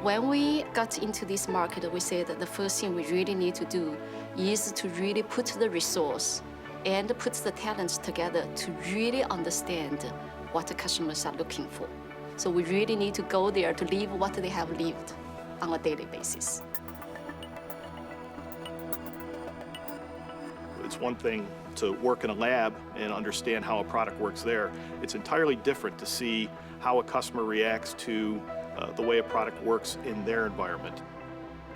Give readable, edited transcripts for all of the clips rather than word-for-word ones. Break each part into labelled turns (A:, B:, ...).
A: when we got into this market, we said that the first thing we really need to do is to really put the resource and put the talents together to really understand what the customers are looking for. So we really need to go there to live what they have lived on a daily basis.
B: It's one thing to work in a lab and understand how a product works there. It's entirely different to see how a customer reacts to the way a product works in their environment.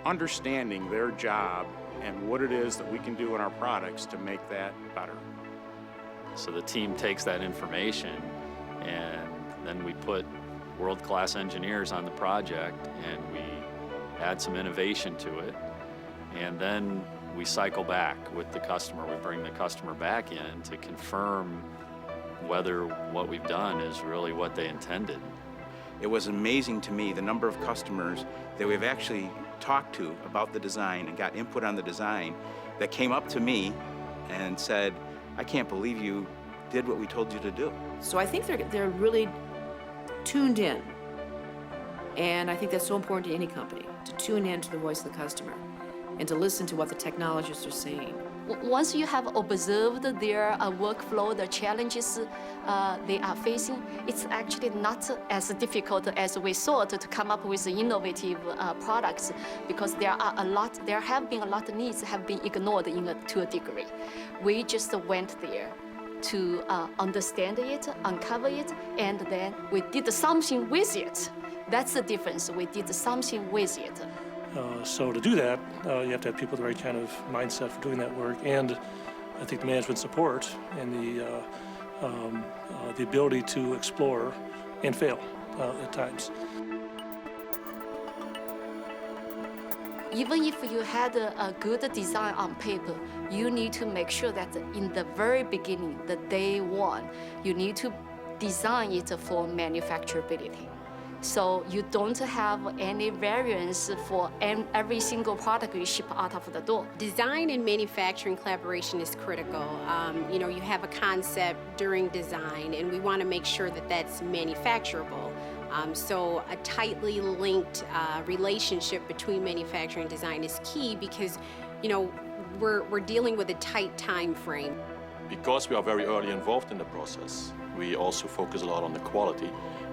C: Understanding their job and what it is that we can do in our products to make that better.
D: So the team takes that information and then we put world-class engineers on the project and we add some innovation to it, and then we cycle back with the customer. We bring the customer back in to confirm whether what we've done is really what they intended.
E: It was amazing to me the number of customers that we've actually talked to about the design and got input on the design that came up to me and said, I can't believe you did what we told you to do.
F: So I think they're really tuned in. And I think that's so important to any company, to tune in to the voice of the customer and to listen to what the technologists are saying.
A: Once you have observed their workflow, the challenges they are facing, it's actually not as difficult as we thought to come up with innovative products, because there have been a lot of needs have been ignored to a degree. We just went there to understand it, uncover it, and then we did something with it. That's the difference. We did something with it.
G: So to do that, you have to have people with the right kind of mindset for doing that work, and I think the management support and the ability to explore and fail at times.
A: Even if you had a good design on paper, you need to make sure that in the very beginning, the day one, you need to design it for manufacturability. So you don't have any variance for every single product you ship out of the door.
H: Design and manufacturing collaboration is critical. You have a concept during design, and we want to make sure that that's manufacturable. So a tightly linked relationship between manufacturing and design is key because, we're dealing with a tight time frame.
I: Because we are very early involved in the process, we also focus a lot on the quality,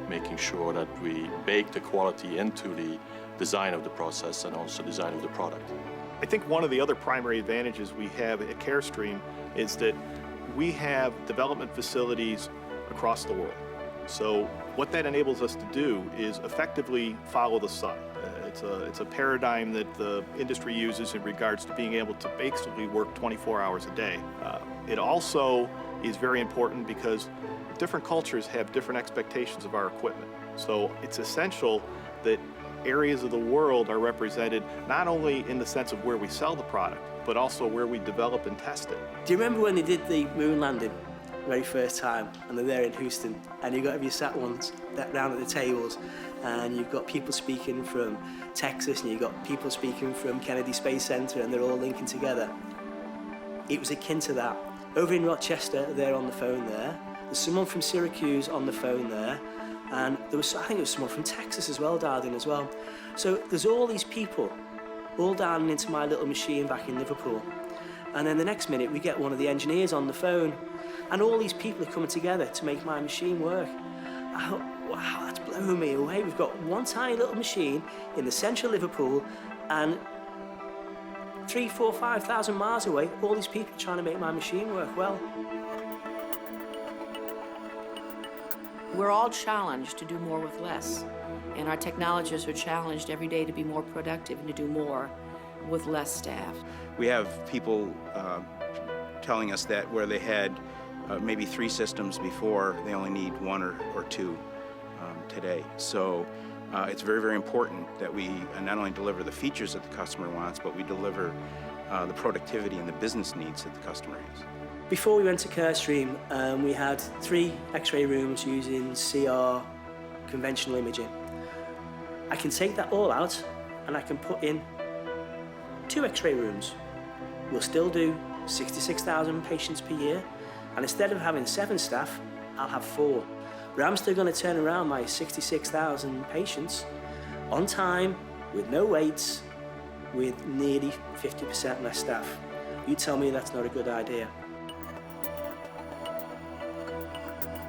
I: making sure that we bake the quality into the design of the process and also design of the product.
B: I think one of the other primary advantages we have at Carestream is that we have development facilities across the world. So what that enables us to do is effectively follow the sun. It's a paradigm that the industry uses in regards to being able to basically work 24 hours a day. It also is very important because different cultures have different expectations of our equipment. So it's essential that areas of the world are represented not only in the sense of where we sell the product, but also where we develop and test it.
J: Do you remember when they did the moon landing? Very first time, and they're there in Houston, and you've got to be sat ones down at the tables, and you've got people speaking from Texas, and you've got people speaking from Kennedy Space Center, and they're all linking together. It was akin to that. Over in Rochester, they're on the phone there. There's someone from Syracuse on the phone there, and I think there was someone from Texas as well, dialed in as well. So there's all these people all dialing into my little machine back in Liverpool, and then the next minute we get one of the engineers on the phone. And all these people are coming together to make my machine work. I thought, wow, that's blowing me away. We've got one tiny little machine in the centre of Liverpool, and 3,000, 4,000, 5,000 miles away, all these people trying to make my machine work well.
F: We're all challenged to do more with less. And our technologists are challenged every day to be more productive and to do more with less staff.
E: We have people telling us that where they had maybe 3 systems before, they only need 1 or 2 today. So it's very, very important that we not only deliver the features that the customer wants, but we deliver the productivity and the business needs that the customer has.
J: Before we went to Carestream, we had 3 X-ray rooms using CR conventional imaging. I can take that all out and I can put in 2 X-ray rooms. We'll still do 66,000 patients per year, and instead of having 7 staff, I'll have 4. But I'm still going to turn around my 66,000 patients on time, with no waits, with nearly 50% less staff. You tell me that's not a good idea.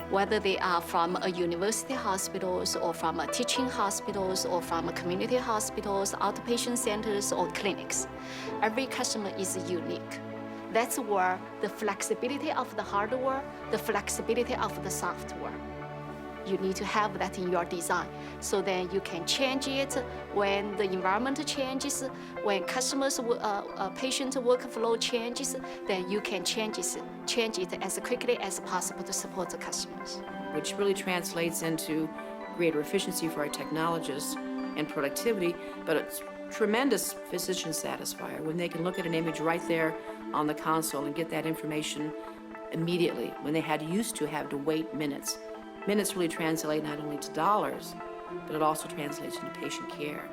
A: Whether they are from a university hospitals or from a teaching hospitals or from a community hospitals, outpatient centers or clinics, every customer is unique. That's where the flexibility of the hardware, the flexibility of the software. You need to have that in your design, so then you can change it when the environment changes, when customers' patient workflow changes, then you can change it as quickly as possible to support the customers.
F: Which really translates into greater efficiency for our technologists and productivity, but it's tremendous physician satisfier when they can look at an image right there on the console and get that information immediately, when they used to have to wait minutes. Minutes really translate not only to dollars, but it also translates into patient care.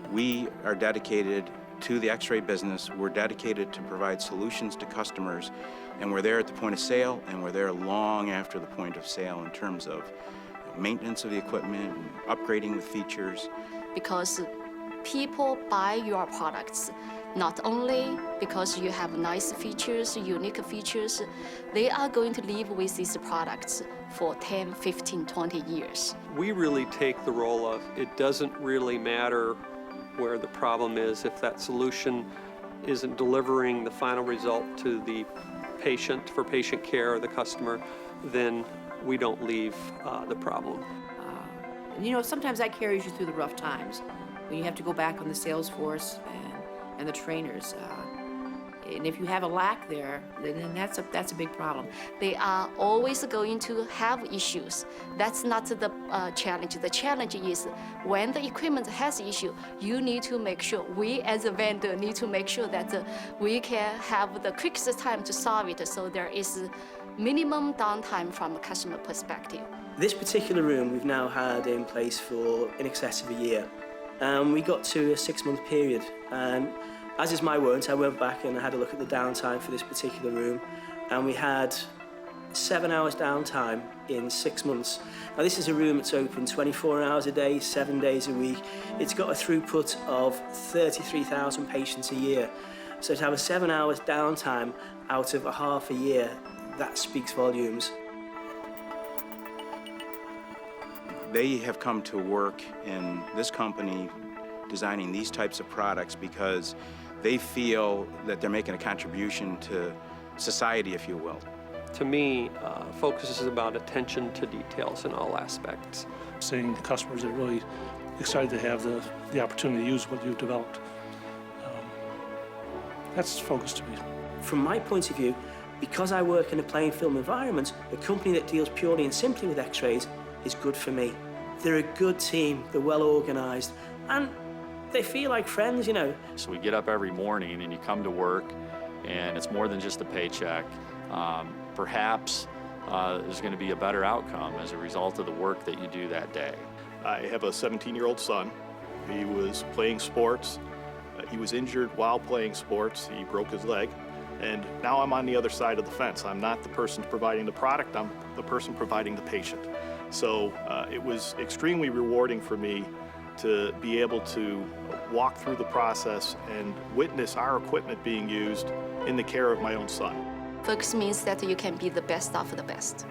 E: We are dedicated to the X-ray business. We're dedicated to provide solutions to customers, and we're there at the point of sale, and we're there long after the point of sale in terms of maintenance of the equipment, and upgrading the features.
A: Because people buy your products not only because you have nice features, unique features, they are going to live with these products for 10, 15, 20 years.
K: We really take the role of it doesn't really matter where the problem is. If that solution isn't delivering the final result to the patient for patient care or the customer, then we don't leave the problem.
F: And you know, sometimes that carries you through the rough times when you have to go back on the sales force and the trainers. And if you have a lack there, then that's a big problem.
A: They are always going to have issues. That's not the challenge. The challenge is when the equipment has issue, you need to make sure, we as a vendor need to make sure that we can have the quickest time to solve it, so there is minimum downtime from a customer perspective.
J: This particular room we've now had in place for in excess of a year. We got to a 6-month period, and as is my wont, I went back and I had a look at the downtime for this particular room, and we had 7 hours downtime in 6 months. Now this is a room that's open 24 hours a day, 7 days a week. It's got a throughput of 33,000 patients a year. So to have a 7 hours downtime out of a half a year, that speaks volumes.
E: They have come to work in this company designing these types of products because they feel that they're making a contribution to society, if you will.
K: To me, focus is about attention to details in all aspects.
G: Seeing the customers that are really excited to have the opportunity to use what you've developed. That's focus to me.
J: From my point of view, because I work in a plain film environment, a company that deals purely and simply with X-rays is good for me. They're a good team, they're well organized, and they feel like friends, you know.
D: So we get up every morning and you come to work, and it's more than just a paycheck. Perhaps there's going to be a better outcome as a result of the work that you do that day.
B: I have a 17-year-old son. He was playing sports. He was injured while playing sports. He broke his leg. And now I'm on the other side of the fence. I'm not the person providing the product, I'm the person providing the patient. So it was extremely rewarding for me to be able to walk through the process and witness our equipment being used in the care of my own son.
A: Focus means that you can be the best of the best.